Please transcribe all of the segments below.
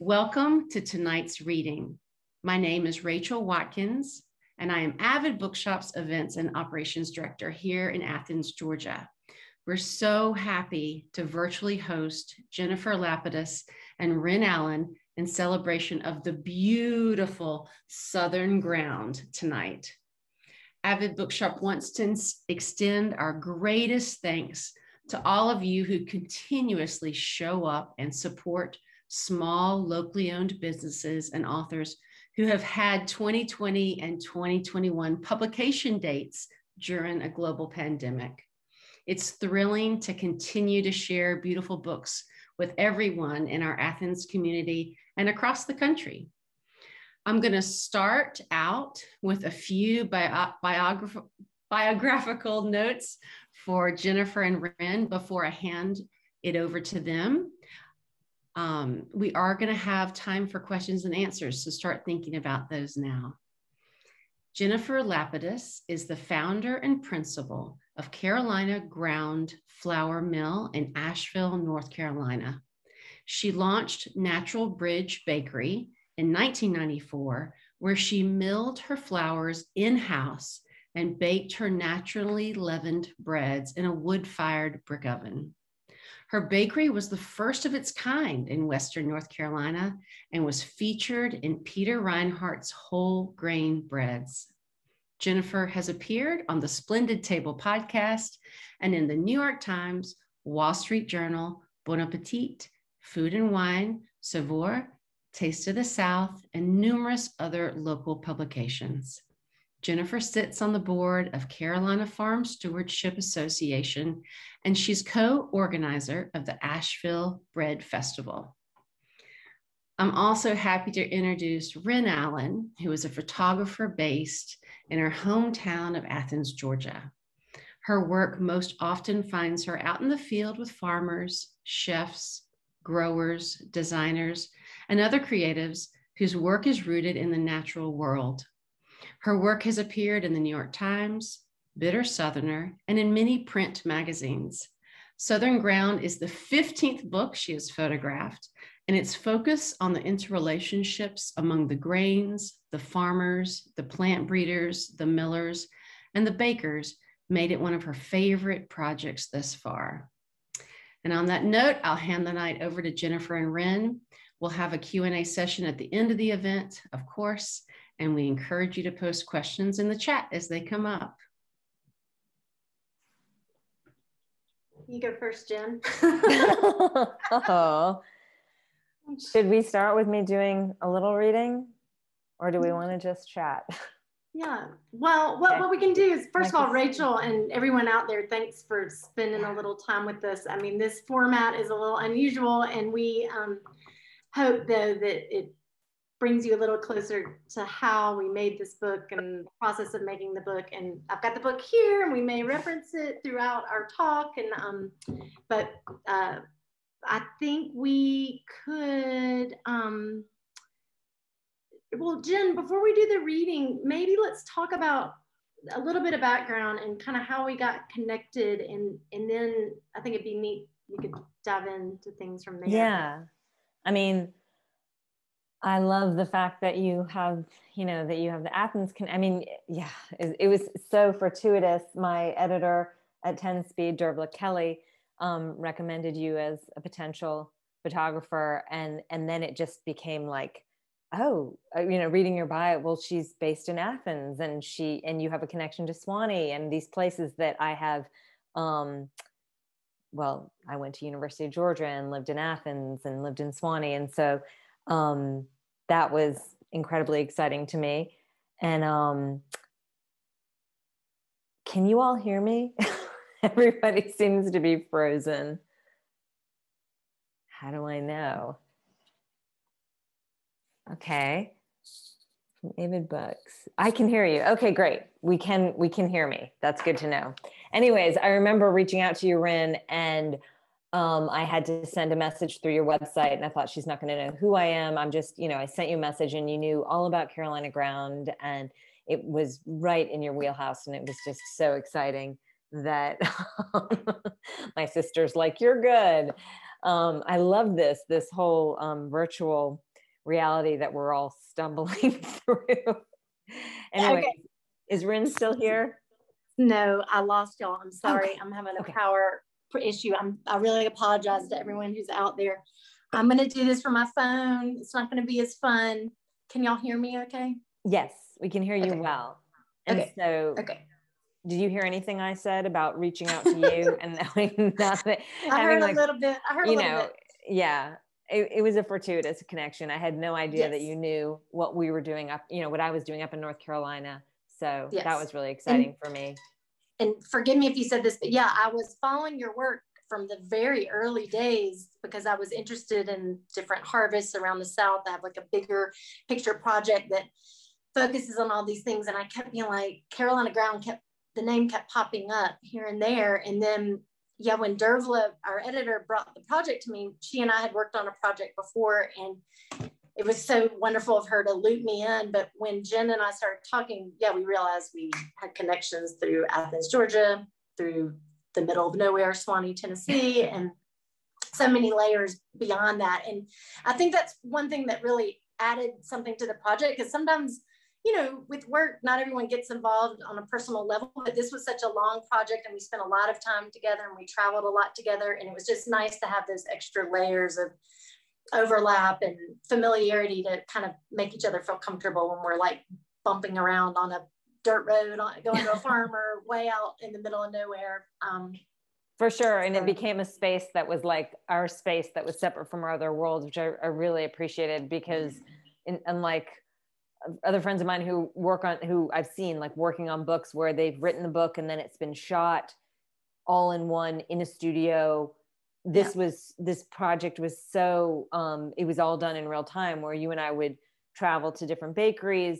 Welcome to tonight's reading. My name is Rachel Watkins, and I am Avid Bookshop's Events and Operations Director here in Athens, Georgia. We're so happy to virtually host Jennifer Lapidus and Rinne Allen in celebration of the beautiful Southern ground tonight. Avid Bookshop wants to extend our greatest thanks to all of you who continuously show up and support small, locally owned businesses and authors who have had 2020 and 2021 publication dates during a global pandemic. It's thrilling to continue to share beautiful books with everyone in our Athens community and across the country. I'm going to start out with a few biographical notes for Jennifer and Rinne before I hand it over to them. We are going to have time for questions and answers, so start thinking about those now. Jennifer Lapidus is the founder and principal of Carolina Ground Flour Mill in Asheville, North Carolina. She launched Natural Bridge Bakery in 1994, where she milled her flours in-house and baked her naturally leavened breads in a wood-fired brick oven. Her bakery was the first of its kind in Western North Carolina and was featured in Peter Reinhardt's whole grain breads. Jennifer has appeared on the Splendid Table podcast and in the New York Times, Wall Street Journal, Bon Appetit, Food and Wine, Savoir, Taste of the South, and numerous other local publications. Jennifer sits on the board of Carolina Farm Stewardship Association, and she's co-organizer of the Asheville Bread Festival. I'm also happy to introduce Rinne Allen, who is a photographer based in her hometown of Athens, Georgia. Her work most often finds her out in the field with farmers, chefs, growers, designers, and other creatives whose work is rooted in the natural world. Her work has appeared in the New York Times, Bitter Southerner, and in many print magazines. Southern Ground is the 15th book she has photographed, and its focus on the interrelationships among the grains, the farmers, the plant breeders, the millers, and the bakers made it one of her favorite projects thus far. And on that note, I'll hand the night over to Jennifer and Rinne. We'll have a Q&A session at the end of the event, of course, and we encourage you to post questions in the chat as they come up. You go first, Jen. Oh. Should we start with me doing a little reading, or do we want to just chat? Yeah, well, what we can do is, first of all, Rachel and everyone out there, thanks for spending a little time with us. I mean, this format is a little unusual, and we hope, though, that it brings you a little closer to how we made this book and the process of making the book. And I've got the book here, and we may reference it throughout our talk. And but I think we could. Well, Jen, before we do the reading, maybe let's talk about a little bit of background and kind of how we got connected, and then I think it'd be neat. We could dive into things from there. Yeah, I mean, I love the fact that you have, that you have the Athens. I mean, yeah, it was so fortuitous. My editor at 10 Speed, Dervla Kelly, recommended you as a potential photographer, and then it just became like, oh, reading your bio, well, she's based in Athens, and you have a connection to Swanee and these places that I have. Well, I went to University of Georgia and lived in Athens and lived in Swanee, and so that was incredibly exciting to me. And can you all hear me? Everybody seems to be frozen. How do I know? Okay. From Avid Books. I can hear you. Okay, great. We can hear me. That's good to know. Anyways, I remember reaching out to you, Rinne, and I had to send a message through your website, and I thought, she's not going to know who I am. I'm just, I sent you a message, and you knew all about Carolina Ground, and it was right in your wheelhouse. And it was just so exciting that my sister's like, you're good. I love this whole virtual reality that we're all stumbling through. Anyway, Okay. is Rinne still here? No, I lost y'all. I'm sorry. Okay. I'm having a power issue. I really apologize to everyone who's out there. I'm going to do this from my phone. It's not going to be as fun. Can y'all hear me okay? Yes, we can hear you well. And so, did you hear anything I said about reaching out to you and knowing nothing? I heard a little bit. Yeah, it was a fortuitous connection. I had no idea that you knew what we were doing up, what I was doing up in North Carolina. So that was really exciting for me. And forgive me if you said this, but yeah, I was following your work from the very early days because I was interested in different harvests around the South. I have like a bigger picture project that focuses on all these things. And I kept being like, Carolina Ground the name kept popping up here and there. And then, when Dervla, our editor, brought the project to me, she and I had worked on a project before, and it was so wonderful of her to loop me in. But when Jen and I started talking, we realized we had connections through Athens, Georgia, through the middle of nowhere, Swanee, Tennessee, and so many layers beyond that. And I think that's one thing that really added something to the project, because sometimes, with work, not everyone gets involved on a personal level, but this was such a long project and we spent a lot of time together and we traveled a lot together. And it was just nice to have those extra layers of overlap and familiarity to kind of make each other feel comfortable when we're like bumping around on a dirt road, going to a farm or way out in the middle of nowhere. For sure. And it became a space that was like our space that was separate from our other worlds, which I really appreciated, because unlike other friends of mine who I've seen like working on books where they've written the book and then it's been shot all in one in a studio. This project was so, it was all done in real time, where you and I would travel to different bakeries.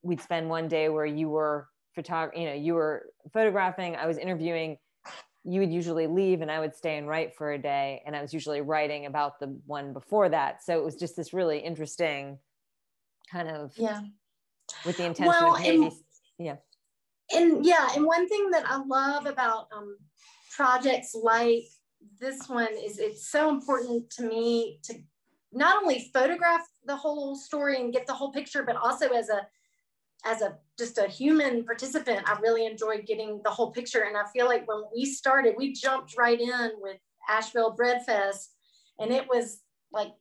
We'd spend one day where you were you were photographing, I was interviewing, you would usually leave and I would stay and write for a day. And I was usually writing about the one before that. So it was just this really interesting kind of, with the intention of maybe, And one thing that I love about projects like this one is it's so important to me to not only photograph the whole story and get the whole picture, but also as a just a human participant, I really enjoyed getting the whole picture. And I feel like when we started, we jumped right in with Asheville Bread Fest, and it was like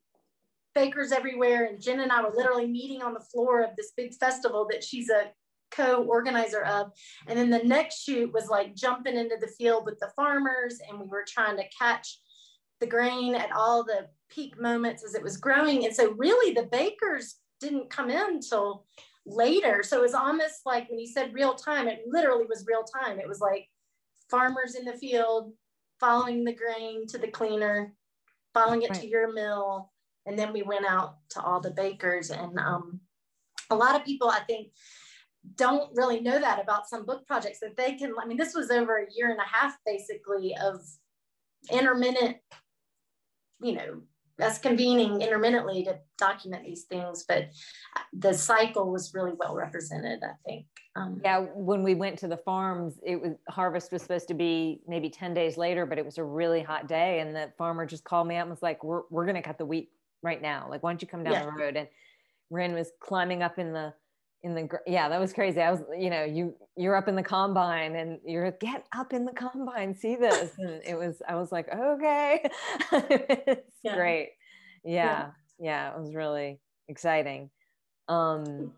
bakers everywhere. And Jen and I were literally meeting on the floor of this big festival that she's a co-organizer of. And then the next shoot was like jumping into the field with the farmers, and we were trying to catch the grain at all the peak moments as it was growing. And so really the bakers didn't come in till later. So it was almost like when you said real time, it literally was real time. It was like farmers in the field, following the grain to the cleaner, following it to your mill. And then we went out to all the bakers. And a lot of people, I think, don't really know that about some book projects, that they can, this was over a year and a half, basically, of intermittent, us convening intermittently to document these things. But the cycle was really well represented, I think. When we went to the farms, harvest was supposed to be maybe 10 days later, but it was a really hot day. And the farmer just called me up and was like, we're going to cut the wheat right now. Like, why don't you come down the road? And Rinne was climbing up that was crazy. I was, you're up in the combine and you're get up in the combine, see this. And I was like, okay, it's great. Yeah. It was really exciting. Well,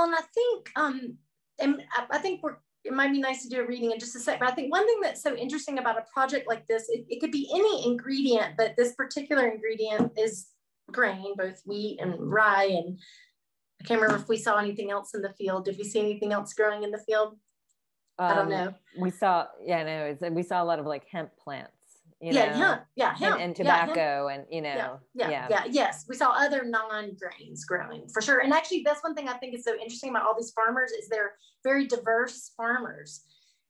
and I think, and I think it might be nice to do a reading in just a sec, but I think one thing that's so interesting about a project like this, it could be any ingredient, but this particular ingredient is grain, both wheat and rye. And I can't remember if we saw anything else in the field. Did we see anything else growing in the field? I don't know. We saw, we saw a lot of like hemp plants. Hemp. And tobacco, and yes, we saw other non-grains growing for sure. And actually, that's one thing I think is so interesting about all these farmers is they're very diverse farmers.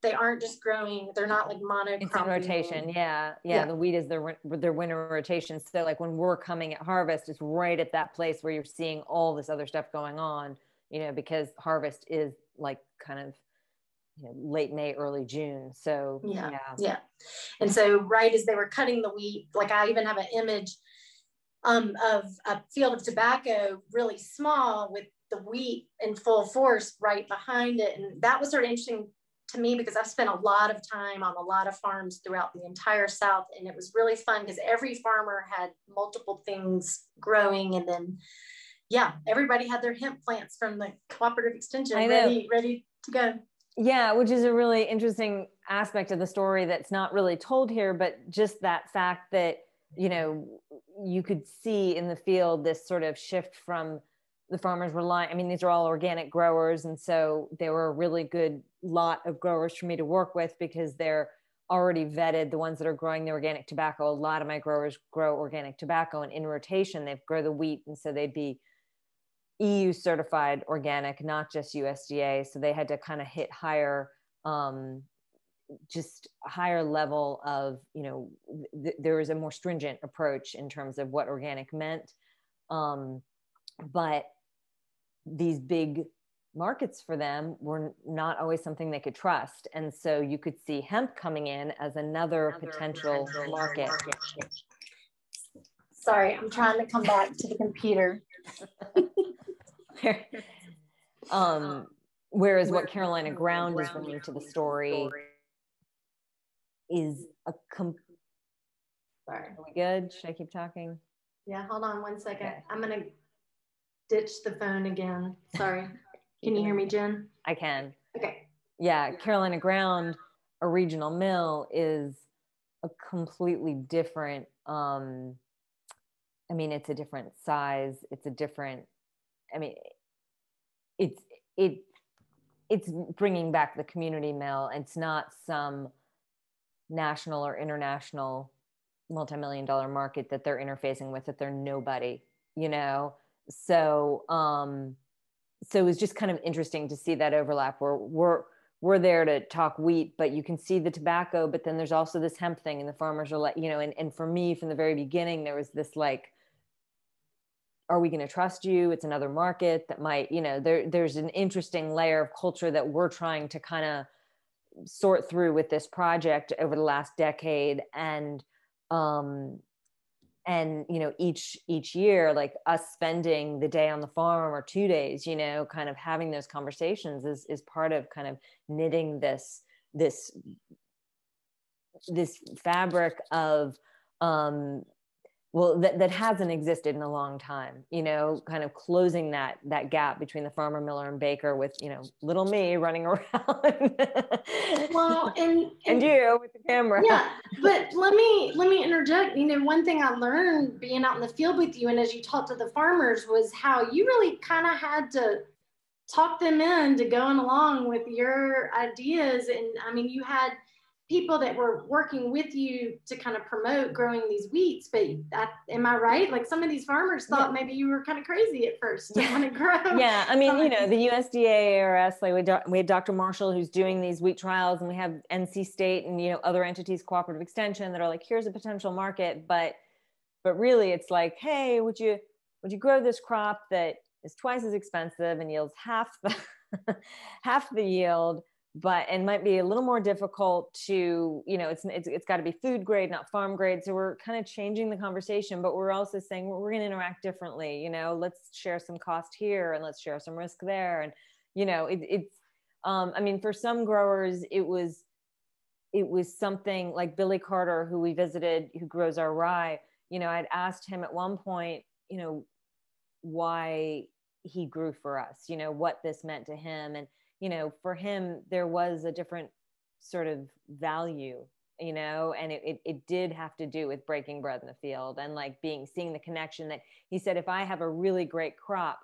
They aren't just growing; they're not like monocropping. It's in rotation. The wheat is their winter rotation. So like when we're coming at harvest, it's right at that place where you're seeing all this other stuff going on. Because harvest is like kind of late May, early June. So And so right as they were cutting the wheat, like I even have an image of a field of tobacco, really small, with the wheat in full force right behind it. And that was sort of interesting to me because I've spent a lot of time on a lot of farms throughout the entire South. And it was really fun because every farmer had multiple things growing. And then, yeah, everybody had their hemp plants from the cooperative extension ready to go. Yeah, which is a really interesting aspect of the story that's not really told here, but just that fact that, you know, you could see in the field this sort of shift from the farmers relying, I mean, these are all organic growers. And so they were a really good lot of growers for me to work with because they're already vetted, the ones that are growing the organic tobacco. A lot of my growers grow organic tobacco, and in rotation, they grow the wheat. And so they'd be EU certified organic, not just USDA. So they had to kind of hit higher, just higher level of, you know, there was a more stringent approach in terms of what organic meant. But these big markets for them were not always something they could trust. And so you could see hemp coming in as another potential market. Sorry, I'm trying to come back to the computer. Whereas what Carolina Ground is bringing to the story is a Sorry. Are we good? Should I keep talking? Yeah, hold on one second. Okay. I'm gonna ditch the phone again. Sorry. Can you hear me, Jen? I can. Okay. Yeah, Carolina Ground, a regional mill, is a completely different, I mean, it's a different size. It's a different, I mean, it's bringing back the community mill. It's not some national or international multi-million-dollar market that they're interfacing with, that they're nobody, you know? So, so it was just kind of interesting to see that overlap where we're there to talk wheat, but you can see the tobacco, but then there's also this hemp thing, and the farmers are like, you know, and for me from the very beginning, there was this like, are we going to trust you? It's another market that might, you know, there's an interesting layer of culture that we're trying to kind of sort through with this project over the last decade. And you know, each year, like us spending the day on the farm or 2 days, you know, kind of having those conversations is part of kind of knitting this fabric of, well, that hasn't existed in a long time, you know, kind of closing that gap between the farmer, miller, and baker with, you know, little me running around. Well, and you with the camera. Yeah, but let me interject. You know, one thing I learned being out in the field with you, and as you talked to the farmers, was how you really kind of had to talk them into going along with your ideas. And I mean, you had people that were working with you to kind of promote growing these wheats, but am I right? Like some of these farmers thought maybe you were kind of crazy at first to want to grow. Yeah, I mean, you know, the USDA, ARS, like we had Dr. Marshall who's doing these wheat trials, and we have NC State and, you know, other entities, cooperative extension, that are like, here's a potential market, but really it's like, hey, would you grow this crop that is twice as expensive and yields half the yield, and might be a little more difficult to, you know, it's got to be food grade, not farm grade. So we're kind of changing the conversation, but we're also saying we're going to interact differently. You know, let's share some cost here and let's share some risk there. And, you know, it's I mean, for some growers, it was something like Billy Carter, who we visited, who grows our rye. You know, I'd asked him at one point, you know, why he grew for us, you know, what this meant to him. And, you know, for him, there was a different sort of value, you know, and it did have to do with breaking bread in the field and like seeing the connection that he said, if I have a really great crop,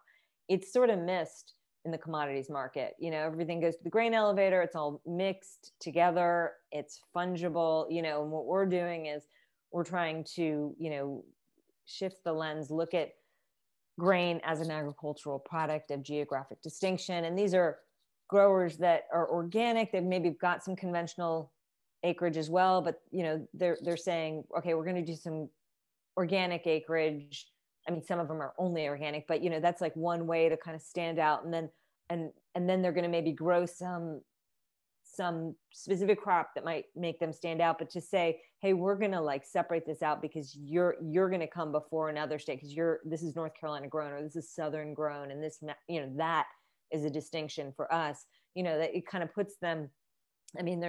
it's sort of missed in the commodities market. You know, everything goes to the grain elevator. It's all mixed together. It's fungible, you know, and what we're doing is we're trying to, you know, shift the lens, look at grain as an agricultural product of geographic distinction. And these are growers that are organic. They've maybe got some conventional acreage as well, but, you know, they're saying, okay, we're going to do some organic acreage. I mean, some of them are only organic, but, you know, that's like one way to kind of stand out. And then they're going to maybe grow some some specific crop that might make them stand out, but to say, hey, we're going to like separate this out because you're going to come before another state because this is North Carolina grown, or this is Southern grown, and this, you know, that is a distinction for us, you know, that it kind of puts them, I mean,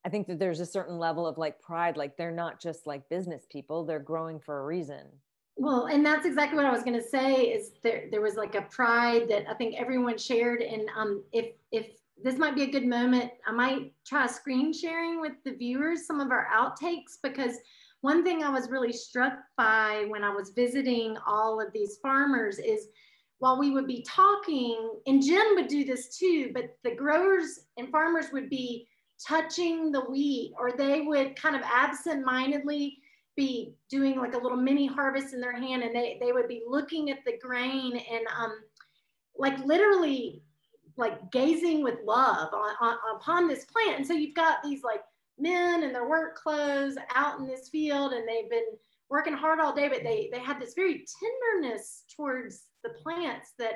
I think that there's a certain level of like pride, like they're not just like business people, they're growing for a reason. Well, and that's exactly what I was going to say, is there was like a pride that I think everyone shared. And if this might be a good moment, I might try screen sharing with the viewers some of our outtakes, because one thing I was really struck by when I was visiting all of these farmers is, while we would be talking, and Jen would do this too, but the growers and farmers would be touching the wheat, or they would kind of absent-mindedly be doing like a little mini harvest in their hand, and they would be looking at the grain and like literally like gazing with love upon this plant. And so you've got these like men in their work clothes out in this field, and they've been working hard all day, but they had this very tenderness towards the plants that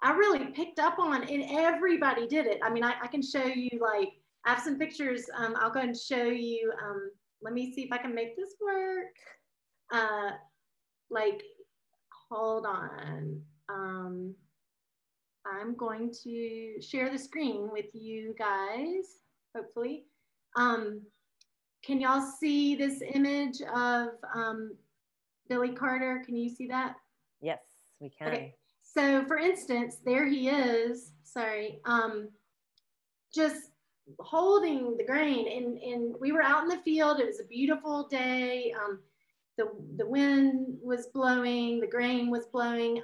I really picked up on, and everybody did it. I mean, I can show you, like, I have some pictures. I'll go and show you. Let me see if I can make this work. Like, hold on. I'm going to share the screen with you guys, hopefully. Can y'all see this image of Billy Carter? Can you see that? Yes, we can. Okay. So for instance, there he is, sorry, just holding the grain, and we were out in the field. It was a beautiful day. The wind was blowing, the grain was blowing,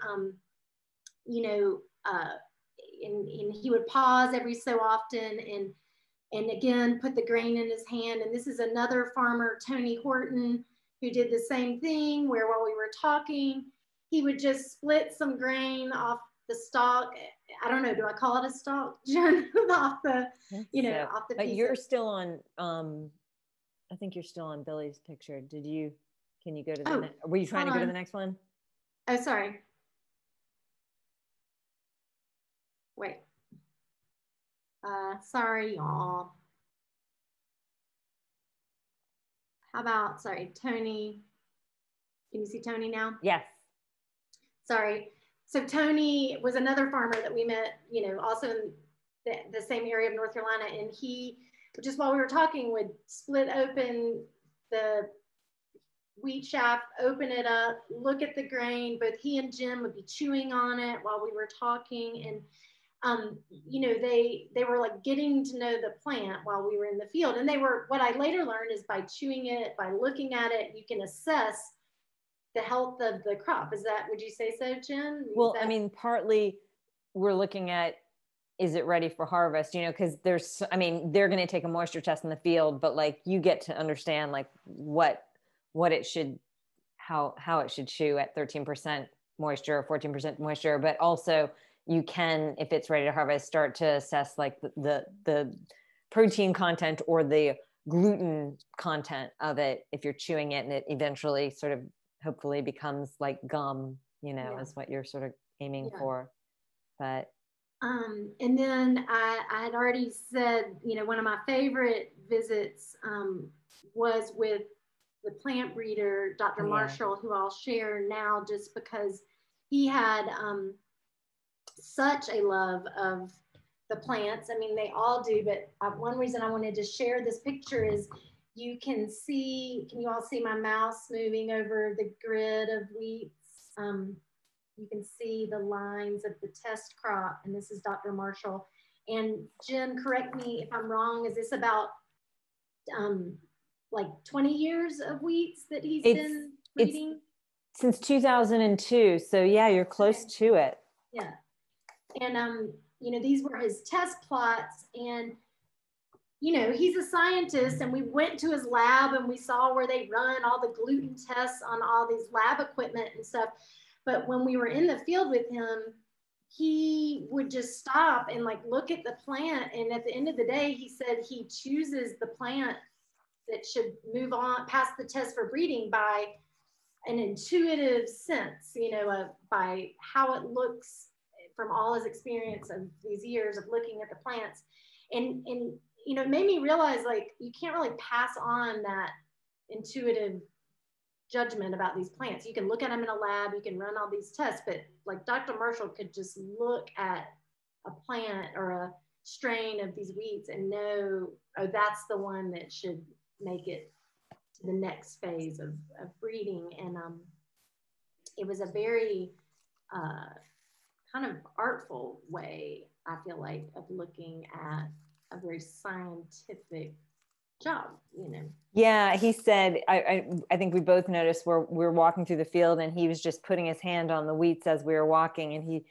you know, and he would pause every so often and again, put the grain in his hand. And this is another farmer, Tony Horton, who did the same thing, where while we were talking, he would just split some grain off the stalk. I don't know, do I call it a stalk, Jen? Off the, you know, so, off the piece. But you're still on, I think you're still on Billy's picture. Can you go to the next, were you trying to go to the next one? Oh, sorry. Wait. Sorry, y'all. How about, sorry, Tony. Can you see Tony now? Yes. Sorry. So Tony was another farmer that we met, you know, also in the same area of North Carolina. And he, just while we were talking, would split open the wheat shaft, open it up, look at the grain. Both he and Jim would be chewing on it while we were talking. And you know, they were like getting to know the plant while we were in the field. And they were, what I later learned is by chewing it, by looking at it, you can assess the health of the crop. Is that, would you say so, Jen? Well, I mean, partly we're looking at, is it ready for harvest? You know, because there's, I mean, they're going to take a moisture test in the field, but like you get to understand like what it should, how it should chew at 13% moisture, 14% moisture, but also you can, if it's ready to harvest, start to assess like the protein content or the gluten content of it if you're chewing it, and it eventually sort of hopefully becomes like gum, you know, is what you're sort of aiming for. But and then I had already said, you know, one of my favorite visits was with the plant breeder, Dr. Marshall, who I'll share now just because he had such a love of the plants. I mean, they all do, but one reason I wanted to share this picture is you can see, can you all see my mouse moving over the grid of wheats? You can see the lines of the test crop, and this is Dr. Marshall. And Jen, correct me if I'm wrong, is this about like 20 years of wheats that he's been breeding? Since 2002, so yeah, you're close to it. Yeah. And, you know, these were his test plots, and, you know, he's a scientist, and we went to his lab and we saw where they run all the gluten tests on all these lab equipment and stuff. But when we were in the field with him, he would just stop and like look at the plant. And at the end of the day, he said he chooses the plant that should move on past the test for breeding by an intuitive sense, you know, by how it looks from all his experience of these years of looking at the plants. And you know, it made me realize like you can't really pass on that intuitive judgment about these plants. You can look at them in a lab, you can run all these tests, but like Dr. Marshall could just look at a plant or a strain of these wheats and know, oh, that's the one that should make it to the next phase of breeding. And it was a very kind of artful way, I feel like, of looking at a very scientific job, you know. Yeah, he said, I think we both noticed we're walking through the field and he was just putting his hand on the wheats as we were walking.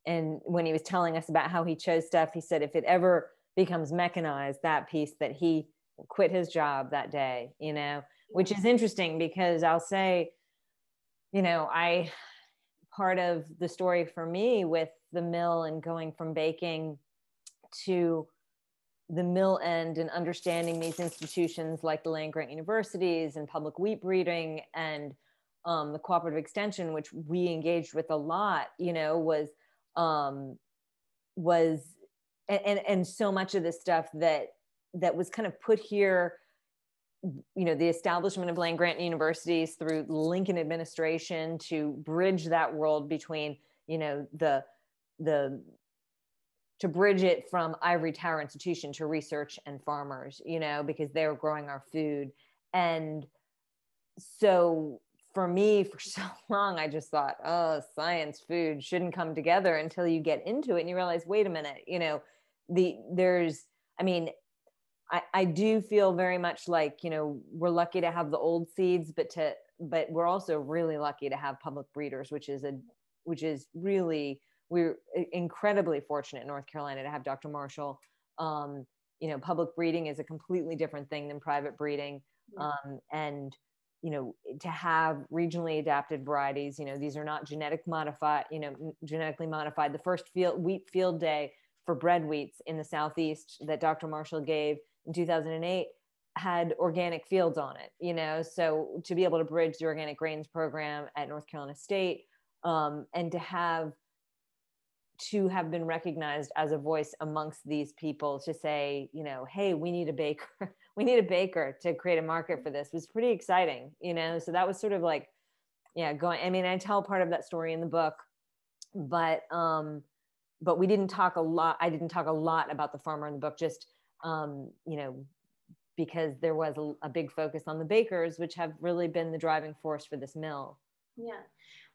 And when he was telling us about how he chose stuff, he said, if it ever becomes mechanized, that piece, that he quit his job that day, you know, which is interesting because I'll say, you know, part of the story for me with the mill and going from baking to the mill end and understanding these institutions like the land grant universities and public wheat breeding and the cooperative extension, which we engaged with a lot, you know, was so much of this stuff that was kind of put here, you know, the establishment of land grant universities through Lincoln administration to bridge that world between, you know, to bridge it from ivory tower institution to research and farmers, you know, because they were growing our food. And so for me, for so long, I just thought, oh, science, food shouldn't come together until you get into it and you realize, wait a minute, you know, I do feel very much like, you know, we're lucky to have the old seeds, but we're also really lucky to have public breeders, which is really, we're incredibly fortunate in North Carolina to have Dr. Marshall. You know, public breeding is a completely different thing than private breeding. And, you know, to have regionally adapted varieties, you know, these are not genetically modified. The first wheat field day for bread wheats in the Southeast that Dr. Marshall gave in 2008 had organic fields on it, you know, so to be able to bridge the organic grains program at North Carolina State and to have been recognized as a voice amongst these people to say, you know, hey, we need a baker, we need a baker to create a market for this was pretty exciting, you know? So that was sort of like, yeah, I tell part of that story in the book, but we didn't talk a lot. I didn't talk a lot about the farmer in the book, just, you know, because there was a big focus on the bakers, which have really been the driving force for this mill. Yeah.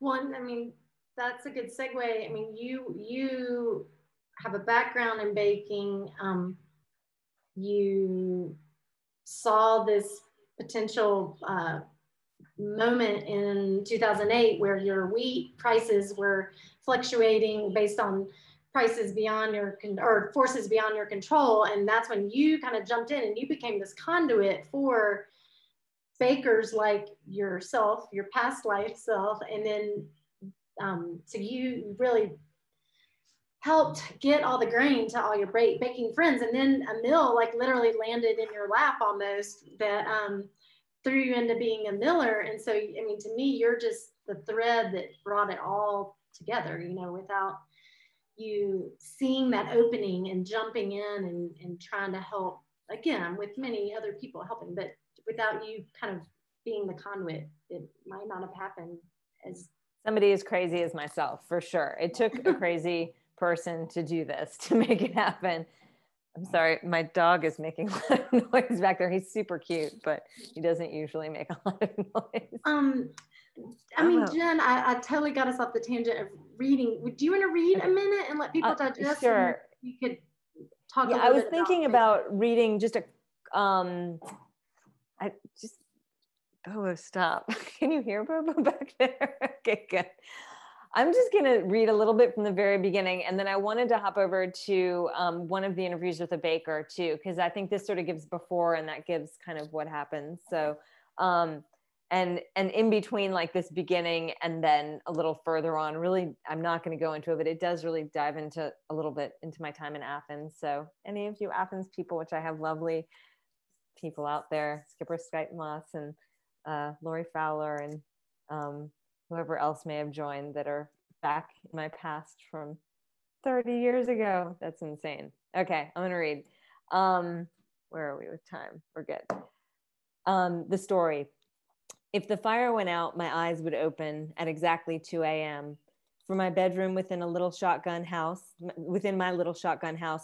Well, I mean, that's a good segue. I mean, you have a background in baking. You saw this potential moment in 2008 where your wheat prices were fluctuating based on prices beyond or forces beyond your control. And that's when you kind of jumped in and you became this conduit for bakers like yourself, your past life self. And then so you really helped get all the grain to all your baking friends. And then a mill like literally landed in your lap almost that threw you into being a miller. And so, I mean, to me, you're just the thread that brought it all together, you know, without you seeing that opening and jumping in and trying to help, again, with many other people helping, but without you kind of being the conduit, it might not have happened as somebody as crazy as myself, for sure. It took a crazy person to do this, to make it happen. I'm sorry, my dog is making a lot of noise back there. He's super cute, but he doesn't usually make a lot of noise. I mean, Jen, I totally got us off the tangent of reading. Do you want to read a minute and let people digest? Sure. You could talk. Yeah, I was thinking about reading just stop. Can you hear Bobo back there? Okay, good. I'm just going to read a little bit from the very beginning, and then I wanted to hop over to one of the interviews with a baker too, because I think this sort of gives before and that gives kind of what happens. So, and in between like this beginning and then a little further on, really, I'm not going to go into it, but it does really dive into a little bit into my time in Athens. So any of you Athens people, which I have lovely people out there, Skipper Skytmoss and Lori Fowler and whoever else may have joined that are back in my past from 30 years ago. That's insane. Okay, I'm gonna read. Where are we with time? We're good. The story. If the fire went out, my eyes would open at exactly 2 a.m. From my bedroom within my little shotgun house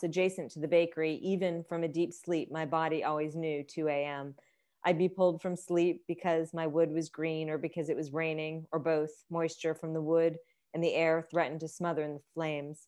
adjacent to the bakery, even from a deep sleep, my body always knew 2 a.m. I'd be pulled from sleep because my wood was green or because it was raining, or both. Moisture from the wood and the air threatened to smother in the flames.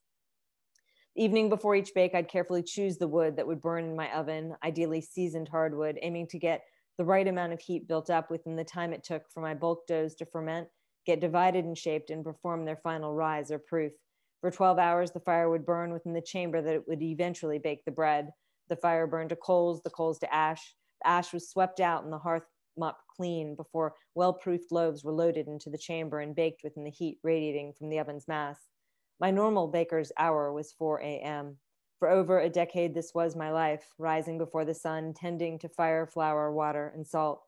The evening before each bake, I'd carefully choose the wood that would burn in my oven, ideally seasoned hardwood, aiming to get the right amount of heat built up within the time it took for my bulk doughs to ferment, get divided and shaped, and perform their final rise or proof. For 12 hours, the fire would burn within the chamber that it would eventually bake the bread. The fire burned to coals, the coals to ash. The ash was swept out and the hearth mopped clean before well-proofed loaves were loaded into the chamber and baked within the heat radiating from the oven's mass. My normal baker's hour was 4 a.m. For over a decade, this was my life, rising before the sun, tending to fire, flour, water, and salt.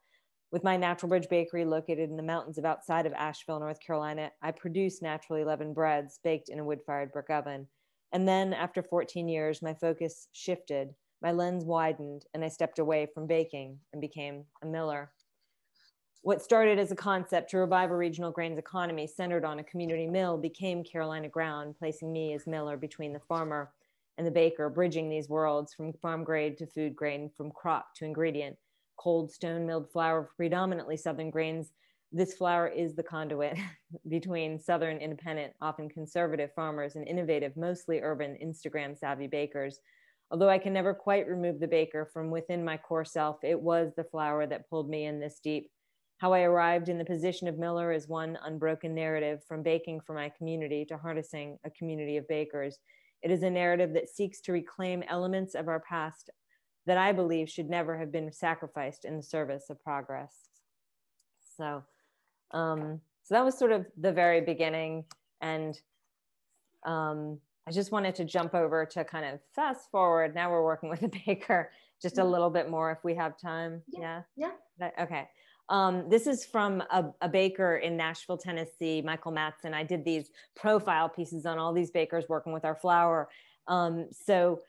With my Natural Bridge Bakery located in the mountains of outside of Asheville, North Carolina, I produce naturally leavened breads baked in a wood-fired brick oven. And then, after 14 years, my focus shifted. My lens widened, and I stepped away from baking and became a miller. What started as a concept to revive a regional grains economy centered on a community mill became Carolina Ground, placing me as miller between the farmer and the baker, bridging these worlds from farm grade to food grain, from crop to ingredient. Cold stone milled flour for predominantly Southern grains. This flour is the conduit between Southern independent, often conservative farmers and innovative, mostly urban, Instagram savvy bakers. Although I can never quite remove the baker from within my core self, it was the flour that pulled me in this deep. How I arrived in the position of miller is one unbroken narrative, from baking for my community to harnessing a community of bakers. It is a narrative that seeks to reclaim elements of our past that I believe should never have been sacrificed in the service of progress. So that was sort of the very beginning. And I just wanted to jump over to kind of fast forward. Now we're working with a baker just a little bit more if we have time. Yeah. Okay. This is from a baker in Nashville, Tennessee, Michael Matson. I did these profile pieces on all these bakers working with our flour. So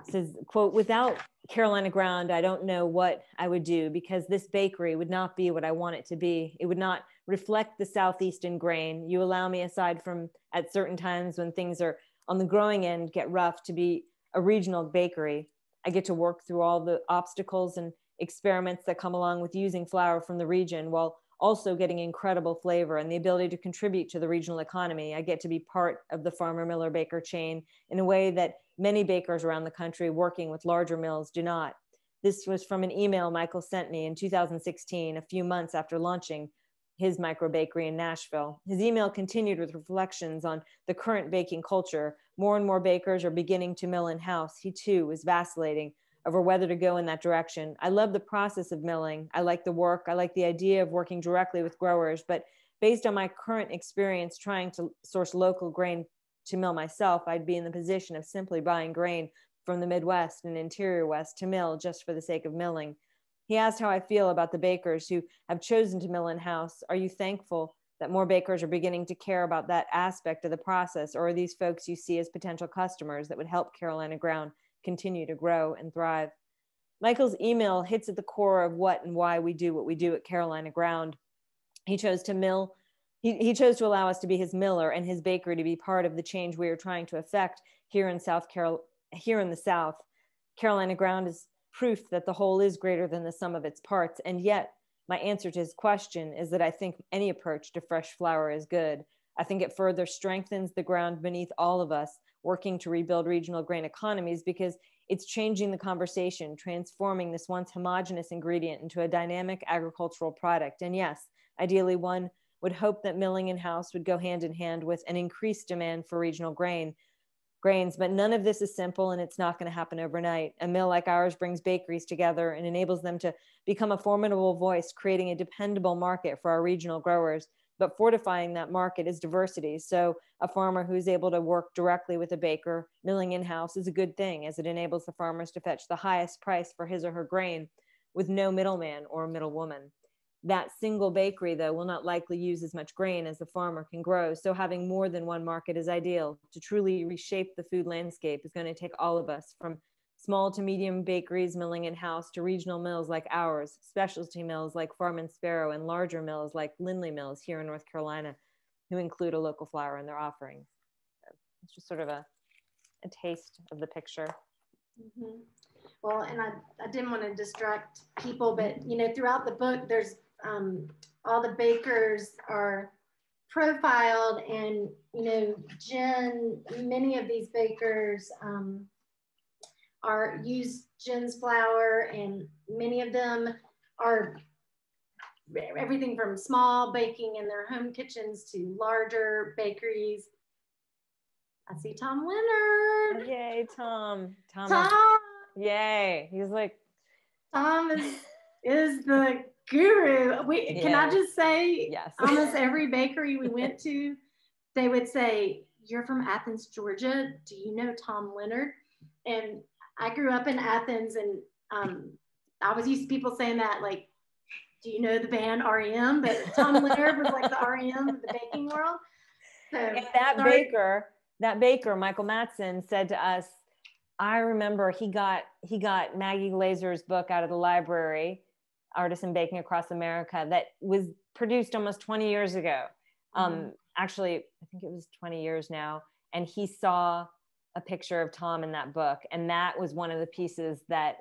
it says, quote, "Without Carolina Ground, I don't know what I would do, because this bakery would not be what I want it to be. It would not reflect the Southeastern grain. You allow me, aside from at certain times when things are on the growing end, get rough, to be a regional bakery. I get to work through all the obstacles and experiments that come along with using flour from the region, while also getting incredible flavor and the ability to contribute to the regional economy. I get to be part of the farmer miller baker chain in a way that many bakers around the country working with larger mills do not." This was from an email Michael sent me in 2016, a few months after launching his micro bakery in Nashville. His email continued with reflections on the current baking culture. More and more bakers are beginning to mill in-house. He too was vacillating over whether to go in that direction. "I love the process of milling. I like the work. I like the idea of working directly with growers, but based on my current experience trying to source local grain to mill myself, I'd be in the position of simply buying grain from the Midwest and interior West to mill just for the sake of milling." He asked how I feel about the bakers who have chosen to mill in-house. Are you thankful that more bakers are beginning to care about that aspect of the process, or are these folks you see as potential customers that would help Carolina Ground continue to grow and thrive? Michael's email hits at the core of what and why we do what we do at Carolina Ground. He chose to mill. He chose to allow us to be his miller and his bakery to be part of the change we are trying to effect here in the South. Carolina Ground is proof that the whole is greater than the sum of its parts. And yet, my answer to his question is that I think any approach to fresh flour is good. I think it further strengthens the ground beneath all of us working to rebuild regional grain economies, because it's changing the conversation, transforming this once homogeneous ingredient into a dynamic agricultural product. And yes, ideally one would hope that milling in-house would go hand in hand with an increased demand for regional grains, but none of this is simple, and it's not going to happen overnight. A mill like ours brings bakeries together and enables them to become a formidable voice, creating a dependable market for our regional growers. But fortifying that market is diversity. So a farmer who's able to work directly with a baker milling in-house is a good thing, as it enables the farmers to fetch the highest price for his or her grain with no middleman or middlewoman. That single bakery, though, will not likely use as much grain as the farmer can grow. So having more than one market is ideal. To truly reshape the food landscape is going to take all of us, from small to medium bakeries milling in-house to regional mills like ours, specialty mills like Farm and Sparrow, and larger mills like Lindley Mills here in North Carolina, who include a local flour in their offerings. So it's just sort of a taste of the picture. Mm-hmm. Well, and I didn't want to distract people, but, you know, throughout the book, there's all the bakers are profiled, and, you know, many of these bakers use Jen's flour, and many of them are everything from small baking in their home kitchens to larger bakeries. I see Tom Leonard. Yay, Tom. Tom. Yay. He's like, Tom is the guru. Can I just say, yes. Almost every bakery we went to, they would say, "You're from Athens, Georgia. Do you know Tom Leonard?" And I grew up in Athens, and I was used to people saying that, like, "Do you know the band REM?" But Tom Leonard was like the REM of the baking world. So and that baker, Michael Matson, said to us, I remember he got Maggie Glazer's book out of the library, Artisan Baking Across America, that was produced almost 20 years ago. Actually, I think it was 20 years now. And he saw a picture of Tom in that book. And that was one of the pieces that,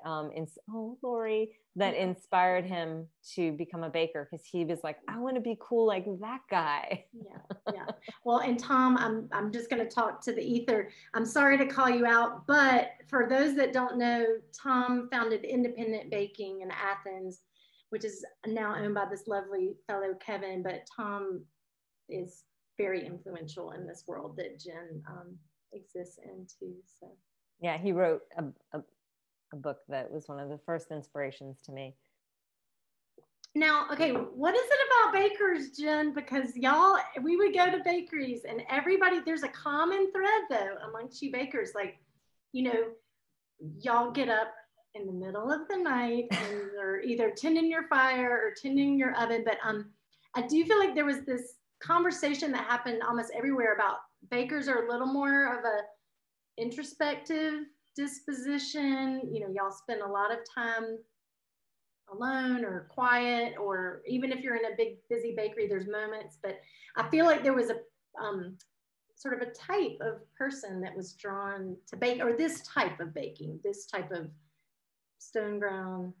Lori, that inspired him to become a baker, because he was like, I want to be cool like that guy. Yeah. Well, and Tom, I'm just going to talk to the ether. I'm sorry to call you out, but for those that don't know, Tom founded Independent Baking in Athens, which is now owned by this lovely fellow Kevin. But Tom is very influential in this world that Jen exists in too. So yeah, he wrote a book that was one of the first inspirations to me. Now, okay, what is it about bakers, Jen? Because we would go to bakeries, and everybody, there's a common thread though amongst you bakers. Like, you know, y'all get up in the middle of the night and you're either tending your fire or tending your oven. But I do feel like there was this conversation that happened almost everywhere about bakers are a little more of a introspective disposition. You know, y'all spend a lot of time alone or quiet, or even if you're in a big busy bakery, there's moments. But I feel like there was a sort of a type of person that was drawn to bake, or this type of baking, this type of stone ground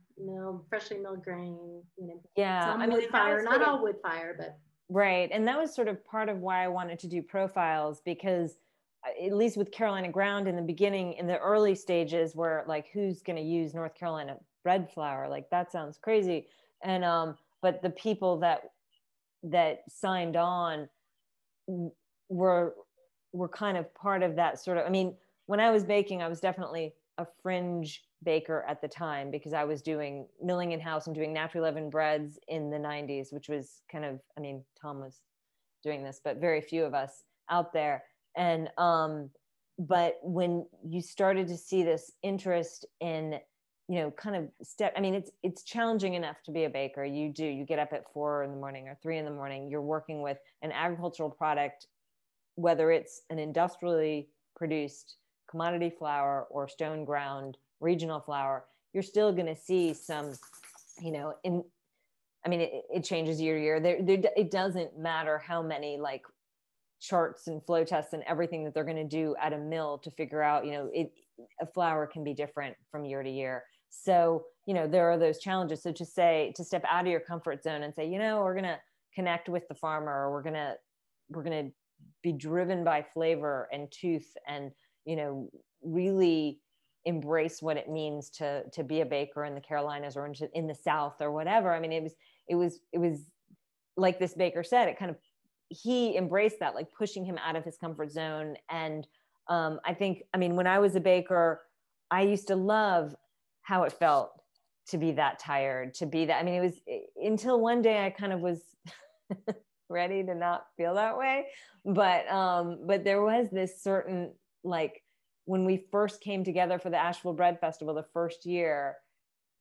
freshly milled grain, you know. Yeah, some wood fire, not all wood fire, but right. And that was sort of part of why I wanted to do profiles, because at least with Carolina ground in the beginning, in the early stages, where like, who's going to use North Carolina bread flour? Like, that sounds crazy. And but the people that signed on were kind of part of that sort of, I mean, when I was baking, I was definitely a fringe baker at the time, because I was doing milling in-house and doing naturally leavened breads in the 90s, which was kind of, I mean, Tom was doing this, but very few of us out there. And but when you started to see this interest in, you know, kind of I mean, it's challenging enough to be a baker. You get up at 4 in the morning or 3 in the morning. You're working with an agricultural product, whether it's an industrially produced commodity flour or stone ground regional flour. You're still going to see some, you know, it changes year to year. It doesn't matter how many like charts and flow tests and everything that they're going to do at a mill to figure out, you know, a flour can be different from year to year. So, you know, there are those challenges. So to step out of your comfort zone and say, you know, we're going to connect with the farmer, or we're going to be driven by flavor and tooth, and, you know, really embrace what it means to be a baker in the Carolinas or in the South or whatever. I mean, it was like this baker said, he embraced that, like pushing him out of his comfort zone. And I mean, when I was a baker, I used to love how it felt to be that tired, to be that. I mean, it was until one day I kind of was ready to not feel that way. But there was this certain, like, when we first came together for the Asheville Bread Festival the first year,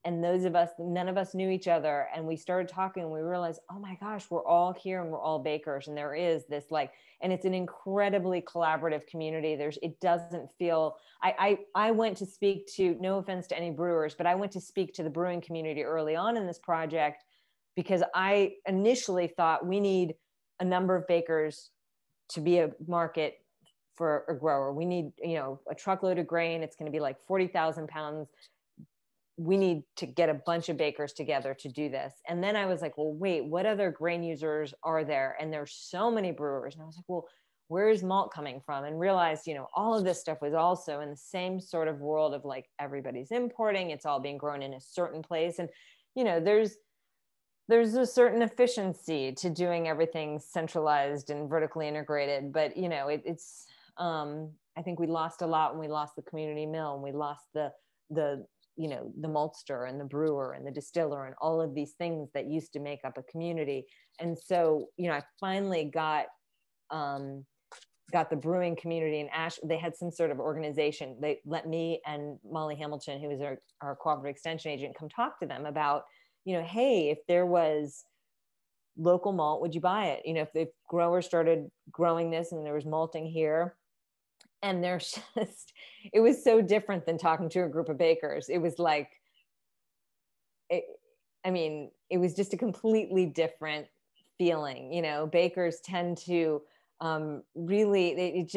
And those of us, none of us knew each other. And we started talking and we realized, oh my gosh, we're all here and we're all bakers. And there is this like, and it's an incredibly collaborative community. It doesn't feel, I went to speak to, no offense to any brewers, but I went to speak to the brewing community early on in this project because I initially thought we need a number of bakers to be a market for a grower. We need, a truckload of grain. It's going to be like 40,000 pounds. We need to get a bunch of bakers together to do this. And then I was like, well, wait, what other grain users are there? And there's so many brewers. And I was like, well, where's malt coming from? And realized, all of this stuff was also in the same sort of world of like, everybody's importing, it's all being grown in a certain place. And, there's a certain efficiency to doing everything centralized and vertically integrated, but it's, I think we lost a lot when we lost the community mill and we lost the maltster and the brewer and the distiller and all of these things that used to make up a community. And so, I finally got the brewing community in they had some sort of organization. They let me and Molly Hamilton, who was our cooperative extension agent, come talk to them about, hey, if there was local malt, would you buy it? If the growers started growing this and there was malting here, and there's just, it was so different than talking to a group of bakers. It was like, it was just a completely different feeling. Bakers tend to really,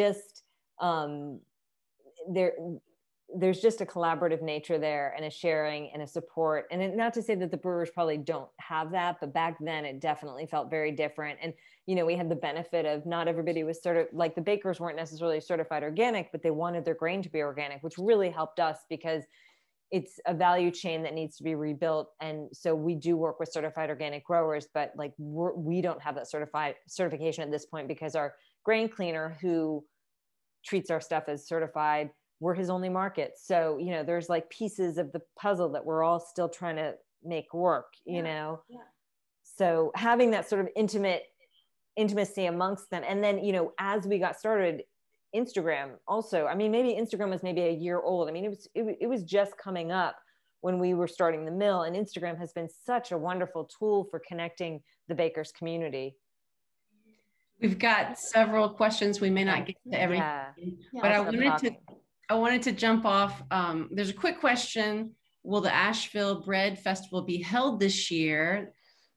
there's just a collaborative nature there and a sharing and a support. And not to say that the brewers probably don't have that, but back then it definitely felt very different. And, we had the benefit of not everybody was sort of like the bakers weren't necessarily certified organic, but they wanted their grain to be organic, which really helped us because it's a value chain that needs to be rebuilt. And so we do work with certified organic growers, but like we don't have that certification at this point because our grain cleaner who treats our stuff as certified, we're his only market. So, there's like pieces of the puzzle that we're all still trying to make work, Yeah. So having that sort of intimacy amongst them. And then, as we got started, Instagram also, maybe Instagram was maybe a year old. It was just coming up when we were starting the mill, and Instagram has been such a wonderful tool for connecting the bakers community. We've got several questions. We may not get to everything, but I wanted to jump off. There's a quick question. Will the Asheville Bread Festival be held this year?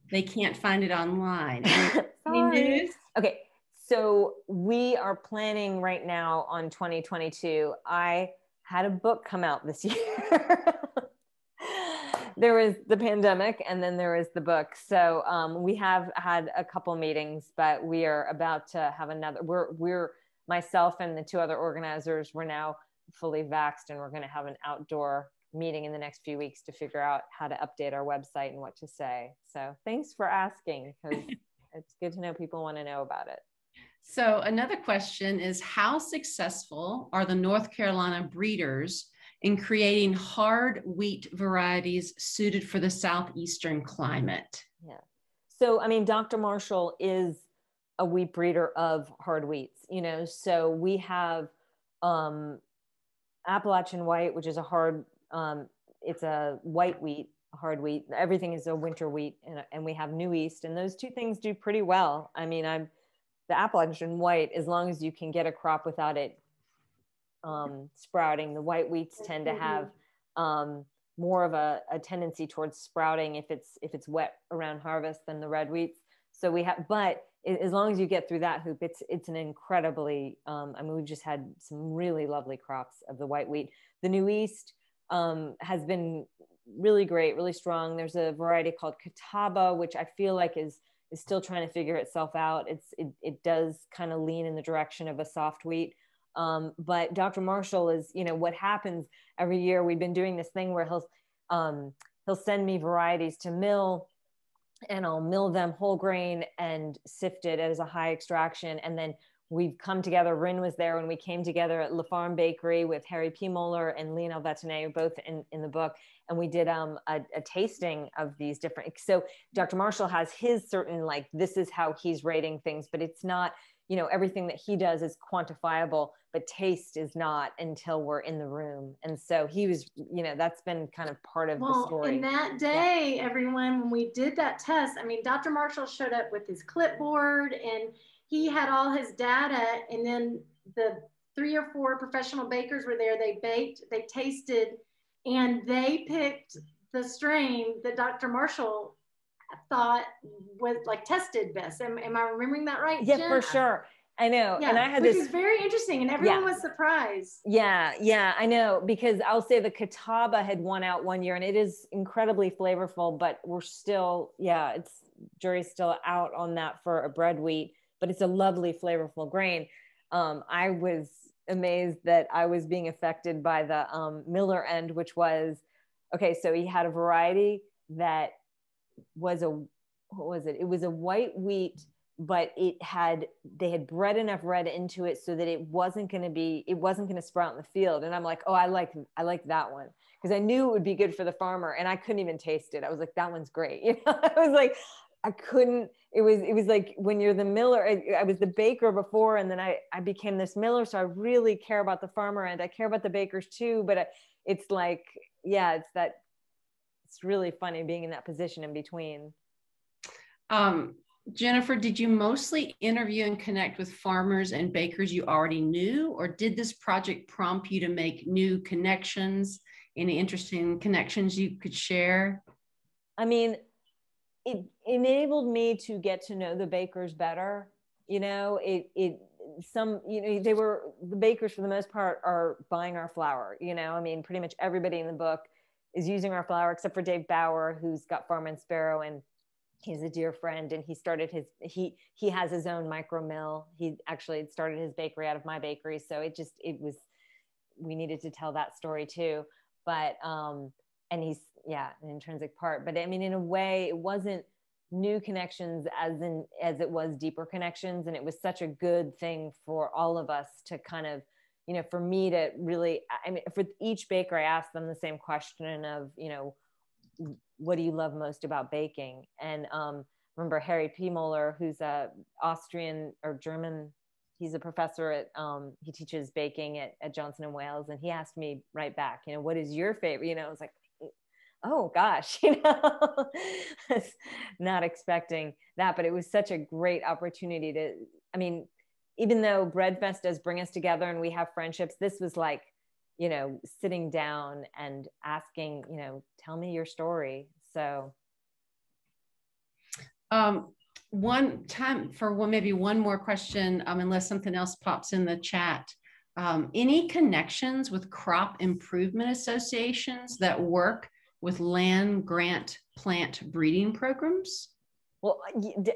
They can't find it online. Sorry. Okay. So we are planning right now on 2022. I had a book come out this year. There was the pandemic and then there was the book. So we have had a couple meetings, but we are about to have another, we're myself and the two other organizers, we're now fully vaxxed and we're going to have an outdoor meeting in the next few weeks to figure out how to update our website and what to say. So thanks for asking, because it's good to know people want to know about it. So another question is, how successful are the North Carolina breeders in creating hard wheat varieties suited for the Southeastern climate? Yeah. So, Dr. Marshall is a wheat breeder of hard wheats, so we have Appalachian white, which is a hard, it's a white wheat, hard wheat. Everything is a winter wheat, and we have New East, and those two things do pretty well. The Appalachian white, as long as you can get a crop without it sprouting. The white wheats tend to have more of a tendency towards sprouting if it's wet around harvest than the red wheats. So we have, but as long as you get through that hoop, it's an incredibly, we've just had some really lovely crops of the white wheat. The New East has been really great, really strong. There's a variety called Catawba, which I feel like is still trying to figure itself out. It does kind of lean in the direction of a soft wheat. But Dr. Marshall is, what happens every year, we've been doing this thing where he'll send me varieties to mill, and I'll mill them whole grain and sift it as a high extraction. And then we've come together. Rinne was there when we came together at La Farm Bakery with Harry P. Moeller and Lionel Vetinet, both in the book. And we did a tasting of these different. So Dr. Marshall has his certain, this is how he's rating things, but it's not, you know, everything that he does is quantifiable, but taste is not until we're in the room. And so he was, you know, that's been kind of part of the story. And that day, everyone, when we did that test, I mean, Dr. Marshall showed up with his clipboard and he had all his data, and then the 3 or 4 professional bakers were there. They baked, they tasted, and they picked the strain that Dr. Marshall thought was like tested best. Am I remembering that right, Yeah, Jen? for sure. I know. Yeah, and I had which this is very interesting, and everyone was surprised. Yeah, I know, because I'll say the Catawba had won out one year, and it is incredibly flavorful, but we're still, it's jury's still out on that for a bread wheat, but it's a lovely, flavorful grain. I was amazed that I was being affected by the Miller end, which was, okay, so he had a variety that was what was it? It was a white wheat, but they had bred enough red into it so that it wasn't going to sprout in the field. And I'm like, oh, I like that one, because I knew it would be good for the farmer, and I couldn't even taste it. I was like, that one's great. You know, I was like, I couldn't, it was like when you're the miller, I was the baker before, and then I became this miller. So I really care about the farmer, and I care about the bakers too, but it's like, it's really funny being in that position in between. Jennifer, did you mostly interview and connect with farmers and bakers you already knew, or did this project prompt you to make new connections? Any interesting connections you could share? I mean, it enabled me to get to know the bakers better. You know, the bakers for the most part are buying our flour. You know, I mean, pretty much everybody in the book is using our flour except for Dave Bauer, who's got Farm and Sparrow, and he's a dear friend, and he started he has his own micro mill. He actually started his bakery out of my bakery. So we needed to tell that story too. But, and he's, an intrinsic part, but I mean, in a way it wasn't new connections as it was deeper connections. And it was such a good thing for all of us to kind of, you know, for me to really, I mean, for each baker, I asked them the same question of, you know, what do you love most about baking? And remember Harry P. Moeller, who's a Austrian or German, he's a professor at, he teaches baking at Johnson & Wales. And he asked me right back, you know, what is your favorite? You know, I was like, oh gosh, you know, not expecting that, but it was such a great opportunity to, I mean, even though Breadfest does bring us together and we have friendships, this was like, you know, sitting down and asking, you know, tell me your story. So. One time for maybe one more question, unless something else pops in the chat. Any connections with crop improvement associations that work with land grant plant breeding programs? Well,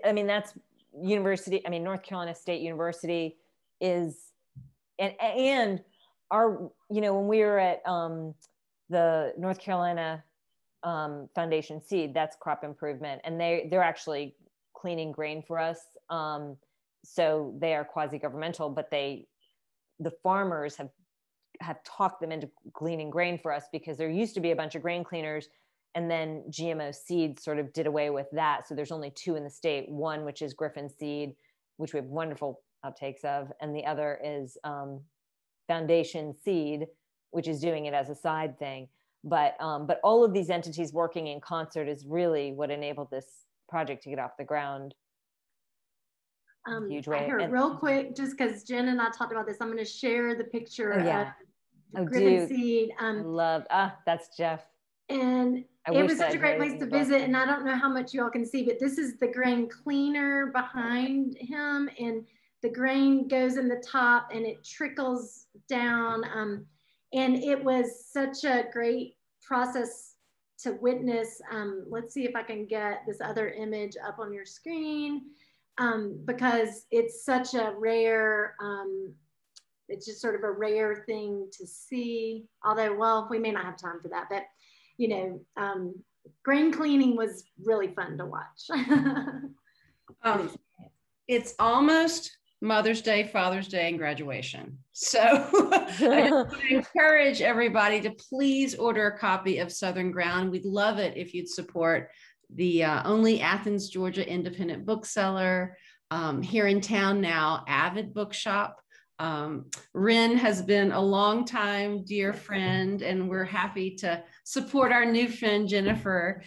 I mean, that's university. I mean, North Carolina State University is, and our, you know, when we were at the North Carolina Foundation Seed, that's crop improvement, and they're actually cleaning grain for us. So they are quasi-governmental, but the farmers have talked them into gleaning grain for us, because there used to be a bunch of grain cleaners, and then GMO seed sort of did away with that. So there's only 2 in the state, one, which is Griffin seed, which we have wonderful uptakes of. And the other is Foundation Seed, which is doing it as a side thing. But all of these entities working in concert is really what enabled this project to get off the ground. Huge way. Real quick, just because Jen and I talked about this, I'm going to share the picture of Griffin Seed. I love, that's Jeff. And it was such a great place to visit. And I don't know how much you all can see, but this is the grain cleaner behind him. And the grain goes in the top and it trickles down. And it was such a great process to witness. Let's see if I can get this other image up on your screen, because it's such a rare, it's just sort of a rare thing to see. Although, well, we may not have time for that, but you know, grain cleaning was really fun to watch. It's almost Mother's Day, Father's Day, and graduation. So I just want to encourage everybody to please order a copy of Southern Ground. We'd love it if you'd support the only Athens, Georgia independent bookseller. here in town now, Avid Bookshop. Rinne has been a long time dear friend, and we're happy to support our new friend, Jennifer.